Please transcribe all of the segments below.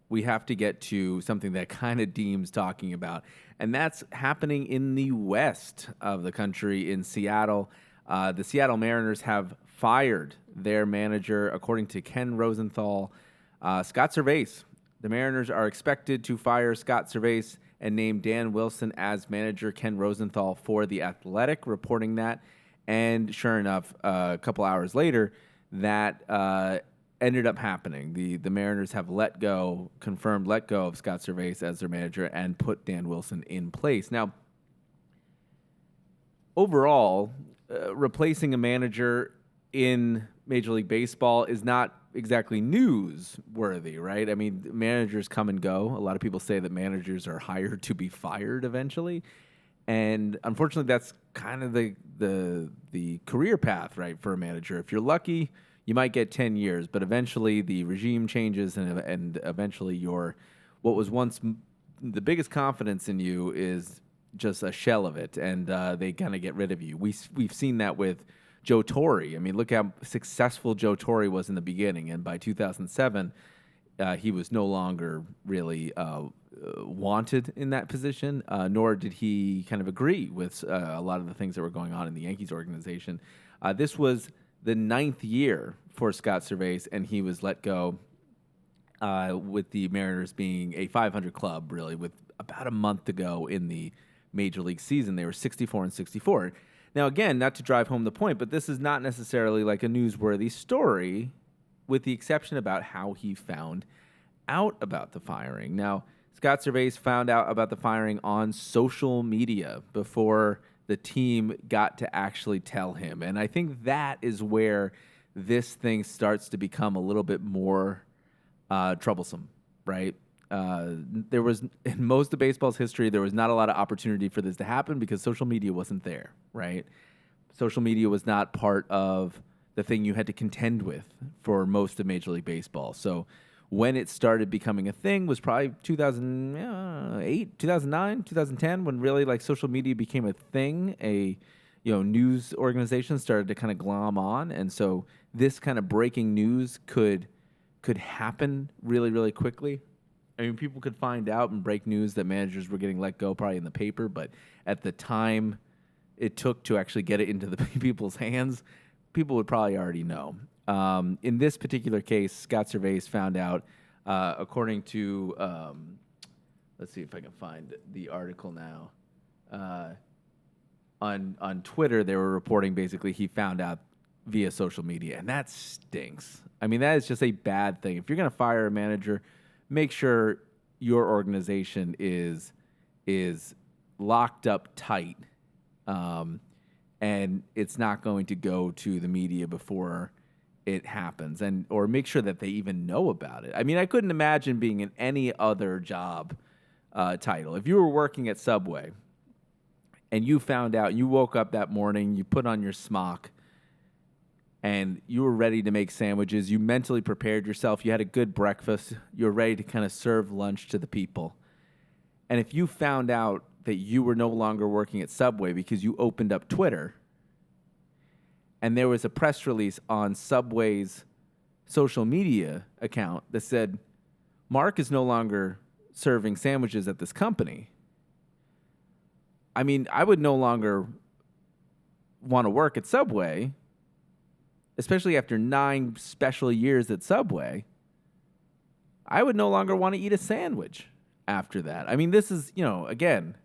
we have to get to something that kind of Deem's talking about, and that's happening in the west of the country in Seattle. The Seattle Mariners have fired their manager, according to Ken Rosenthal. Scott Servais. The Mariners are expected to fire Scott Servais and name Dan Wilson as manager. Ken Rosenthal for The Athletic reporting that. And sure enough, a couple hours later, that ended up happening. The Mariners have confirmed let go of Scott Servais as their manager and put Dan Wilson in place. Now, overall, replacing a manager in Major League Baseball is not exactly newsworthy, right? I mean, managers come and go. A lot of people say that managers are hired to be fired eventually. And unfortunately, that's kind of the career path, right, for a manager. If you're lucky, you might get 10 years, but eventually the regime changes and eventually what was once the biggest confidence in you is just a shell of it, and they kind of get rid of you. We've seen that with Joe Torre. I mean, look how successful Joe Torre was in the beginning, and by 2007, he was no longer really wanted in that position, nor did he kind of agree with a lot of the things that were going on in the Yankees organization. This was the 9th year for Scott Servais, and he was let go with the Mariners being a 500 club, really, with about a month to go in the Major League season. They were 64-64. Now, again, not to drive home the point, but this is not necessarily like a newsworthy story, with the exception about how he found out about the firing. Now, Scott Servais found out about the firing on social media before the team got to actually tell him. And I think that is where this thing starts to become a little bit more troublesome, right? There was, in most of baseball's history, there was not a lot of opportunity for this to happen because social media wasn't there, right? Social media was not part of the thing you had to contend with for most of Major League Baseball. So when it started becoming a thing was probably 2008, 2009, 2010, when really like social media became a thing. News organizations started to kind of glom on, and so this kind of breaking news could happen really, really quickly. I mean, people could find out and break news that managers were getting let go probably in the paper, but at the time it took to actually get it into the people's hands, people would probably already know. In this particular case, Scott Servais found out, according to, let's see if I can find the article now. On Twitter, they were reporting basically he found out via social media, and that stinks. I mean, that is just a bad thing. If you're going to fire a manager, make sure your organization is locked up tight, and it's not going to go to the media before it happens, or make sure that they even know about it. I mean, I couldn't imagine being in any other job title. If you were working at Subway and you found out, you woke up that morning, you put on your smock, and you were ready to make sandwiches, you mentally prepared yourself, you had a good breakfast, you were ready to kind of serve lunch to the people. And if you found out that you were no longer working at Subway because you opened up Twitter and there was a press release on Subway's social media account that said, Mark is no longer serving sandwiches at this company, I mean, I would no longer want to work at Subway, especially after 9 special years at Subway. I would no longer want to eat a sandwich after that. I mean, this is, again,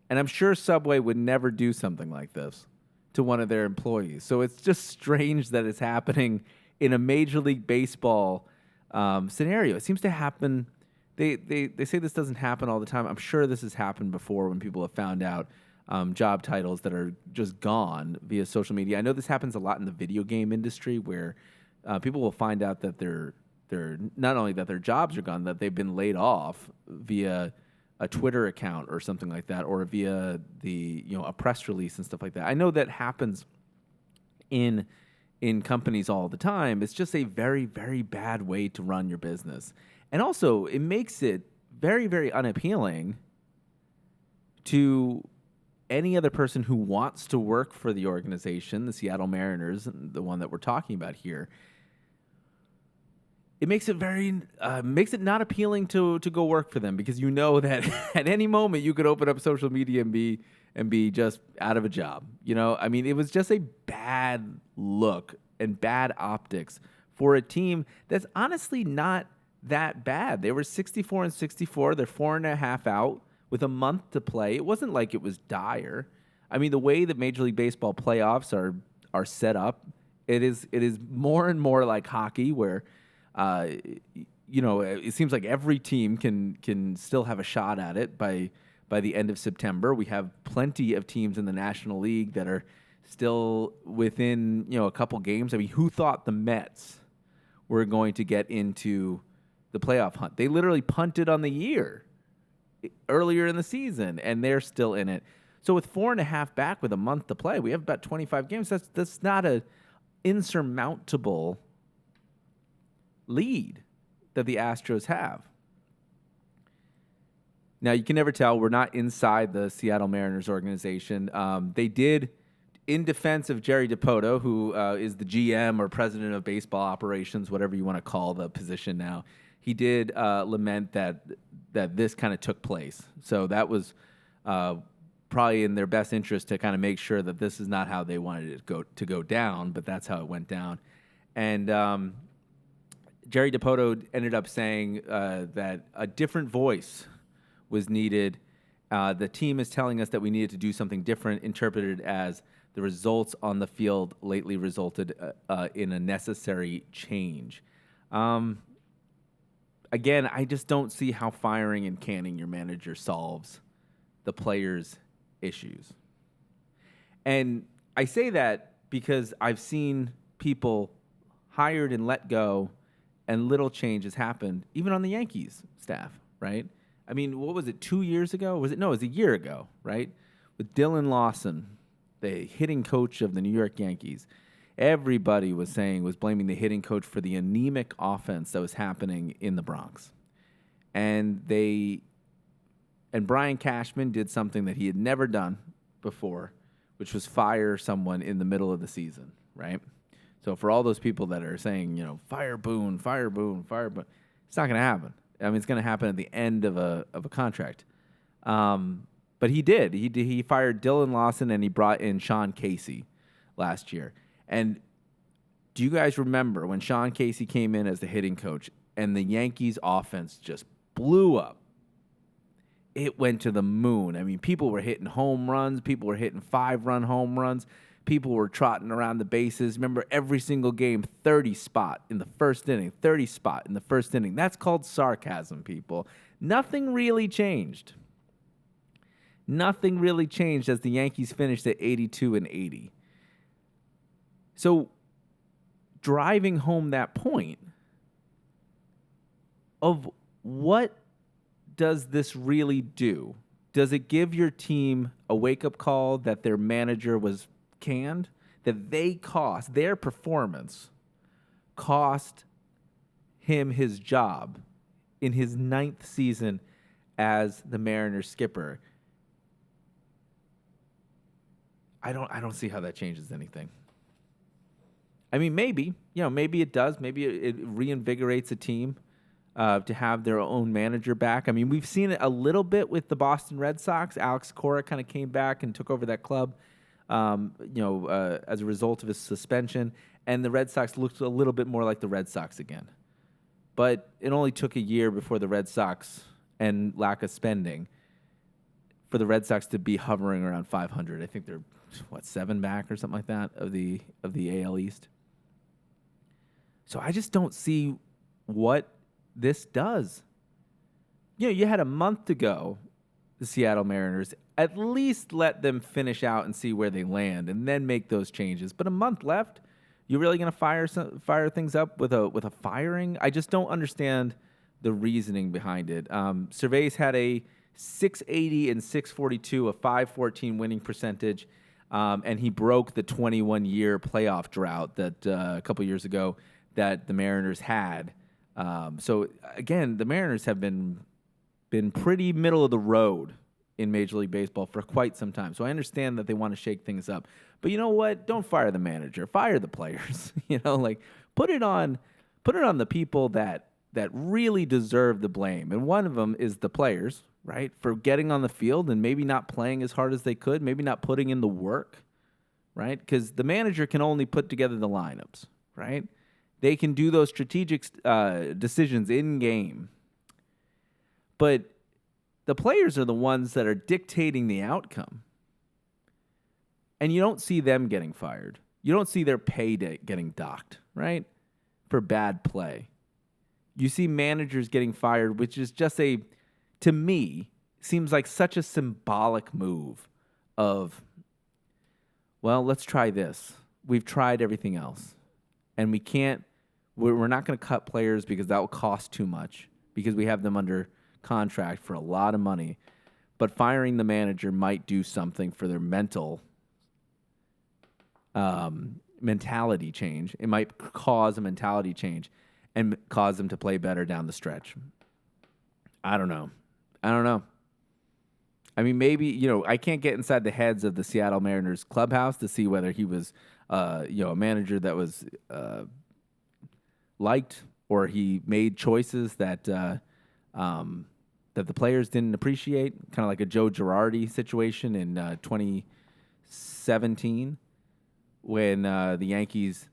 and I'm sure Subway would never do something like this to one of their employees. So it's just strange that it's happening in a Major League Baseball scenario. It seems to happen. They say this doesn't happen all the time. I'm sure this has happened before when people have found out job titles that are just gone via social media. I know this happens a lot in the video game industry where people will find out that they're not only that their jobs are gone, that they've been laid off via a Twitter account or something like that, or via a press release and stuff like that. I know that happens in companies all the time. It's just a very, very bad way to run your business. And also, it makes it very, very unappealing to any other person who wants to work for the organization, the Seattle Mariners, the one that we're talking about here. it makes it not appealing to go work for them, because you know that at any moment you could open up social media and be just out of a job. I mean, it was just a bad look and bad optics for a team that's honestly not that bad. They were 64-64. They're 4.5 out with a month to play. It wasn't like it was dire. I mean, the way that Major League Baseball playoffs are set up, it is more and more like hockey, where it seems like every team can still have a shot at it by the end of September. We have plenty of teams in the National League that are still within a couple games. I mean, who thought the Mets were going to get into the playoff hunt? They literally punted on the year earlier in the season, and they're still in it. So with 4.5 back with a month to play, we have about 25 games. That's not a insurmountable lead that the Astros have. Now, you can never tell. We're not inside the Seattle Mariners organization. They did, in defense of Jerry Dipoto, who is the GM or president of baseball operations, whatever you want to call the position now, he did lament that this kind of took place. So that was probably in their best interest to kind of make sure that this is not how they wanted it to go down, but that's how it went down. And Jerry Dipoto ended up saying that a different voice was needed. The team is telling us that we needed to do something different, interpreted as the results on the field lately resulted in a necessary change. Again, I just don't see how firing and canning your manager solves the players' issues. And I say that because I've seen people hired and let go, and little changes happened, even on the Yankees staff, right? I mean, what was it, 2 years ago? It was a year ago, right? With Dylan Lawson, the hitting coach of the New York Yankees. Everybody was blaming the hitting coach for the anemic offense that was happening in the Bronx. And Brian Cashman did something that he had never done before, which was fire someone in the middle of the season, right? So for all those people that are saying, fire Boone, it's not going to happen. I mean, it's going to happen at the end of a contract. But he did. He fired Dylan Lawson, and he brought in Sean Casey last year. And do you guys remember when Sean Casey came in as the hitting coach and the Yankees offense just blew up? It went to the moon. I mean, people were hitting home runs. People were hitting 5-run home runs. People were trotting around the bases. Remember, every single game, 30 spot in the first inning, 30 spot in the first inning. That's called sarcasm, people. Nothing really changed. Nothing really changed as the Yankees finished at 82-80. So, driving home that point of what does this really do? Does it give your team a wake-up call that their manager was canned, that their performance cost him his job in his 9th season as the Mariners skipper? I don't see how that changes anything. I mean, maybe it does. Maybe it reinvigorates a team to have their own manager back. I mean, we've seen it a little bit with the Boston Red Sox. Alex Cora kind of came back and took over that club, as a result of his suspension, and the Red Sox looked a little bit more like the Red Sox again. But it only took a year before the Red Sox, and lack of spending, for the Red Sox to be hovering around 500. I think they're 7 back or something like that of the AL East. So I just don't see what this does. You had a month to go, the Seattle Mariners. At least let them finish out and see where they land, and then make those changes. But a month left, you're really going to fire things up with a firing? I just don't understand the reasoning behind it. Servais had a 680 and 642, a 514 winning percentage, and he broke the 21-year playoff drought that a couple years ago that the Mariners had. So again, the Mariners have been pretty middle of the road in Major League Baseball for quite some time. So I understand that they want to shake things up. But you know what? Don't fire the manager. Fire the players. Put it on put it on the people that really deserve the blame. And one of them is the players, right? For getting on the field and maybe not playing as hard as they could, maybe not putting in the work, right? Because the manager can only put together the lineups, right? They can do those strategic decisions in game. But the players are the ones that are dictating the outcome. And you don't see them getting fired. You don't see their pay getting docked, right? For bad play. You see managers getting fired, which is just to me, seems like such a symbolic move of, well, let's try this. We've tried everything else. And we're not going to cut players because that will cost too much because we have them under contract for a lot of money. But firing the manager might do something for their mentality change. It might cause a mentality change and cause them to play better down the stretch. I don't know. I mean, maybe, I can't get inside the heads of the Seattle Mariners clubhouse to see whether he was, a manager that was liked or he made choices that the players didn't appreciate, kind of like a Joe Girardi situation in 2017 when the Yankees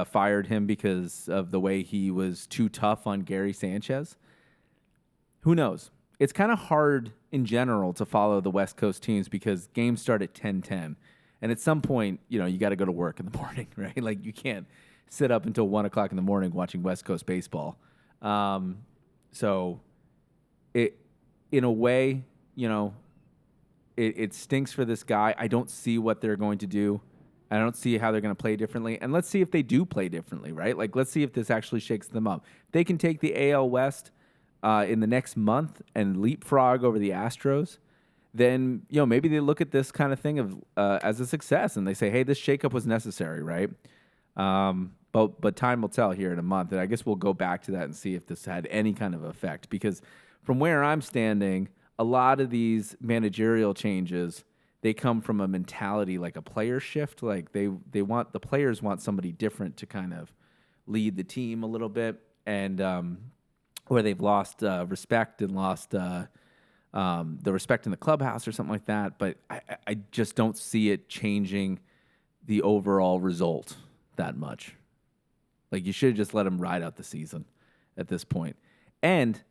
fired him because of the way he was too tough on Gary Sanchez. Who knows? It's kind of hard in general to follow the West Coast teams because games start at 10:10. And at some point, you got to go to work in the morning, right? Like you can't sit up until 1 o'clock in the morning watching West Coast baseball. So in a way, it stinks for this guy. I don't see what they're going to do. I don't see how they're going to play differently. And let's see if they do play differently, right? Like, let's see if this actually shakes them up. If they can take the AL West in the next month and leapfrog over the Astros, then, maybe they look at this kind of thing as a success and they say, hey, this shakeup was necessary, right? But time will tell here in a month. And I guess we'll go back to that and see if this had any kind of effect. Because from where I'm standing, a lot of these managerial changes, they come from a mentality like a player shift. Like the players want somebody different to kind of lead the team a little bit, and where they've lost respect and lost the respect in the clubhouse or something like that. But I just don't see it changing the overall result that much. Like you should just let them ride out the season at this point. And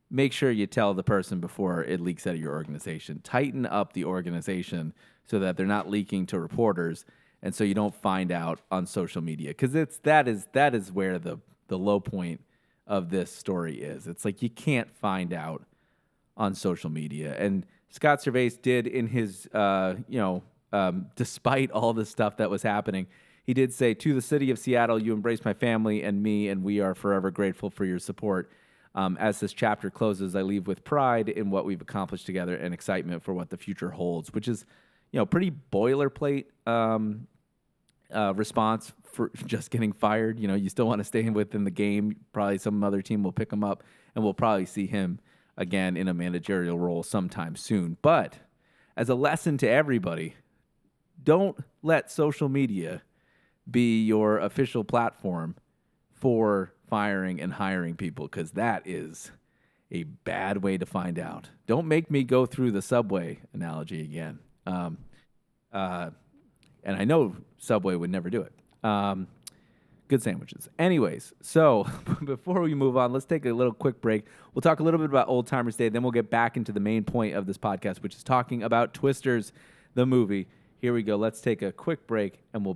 make sure you tell the person before it leaks out of your organization. Tighten up the organization so that they're not leaking to reporters, and so you don't find out on social media. Because that is where the low point of this story is. It's like you can't find out on social media. And Scott Servais did in his, despite all the stuff that was happening, he did say, "To the city of Seattle, you embrace my family and me, and we are forever grateful for your support. As this chapter closes, I leave with pride in what we've accomplished together and excitement for what the future holds," which is, pretty boilerplate response for just getting fired. You still want to stay within the game. Probably some other team will pick him up, and we'll probably see him again in a managerial role sometime soon. But as a lesson to everybody, don't let social media be your official platform for firing and hiring people, because that is a bad way to find out. Don't make me go through the Subway analogy again. And I know Subway would never do it. Good sandwiches. Anyways, so before we move on, let's take a little quick break. We'll talk a little bit about Old Timers Day, then we'll get back into the main point of this podcast, which is talking about Twisters, the movie. Here we go. Let's take a quick break, and we'll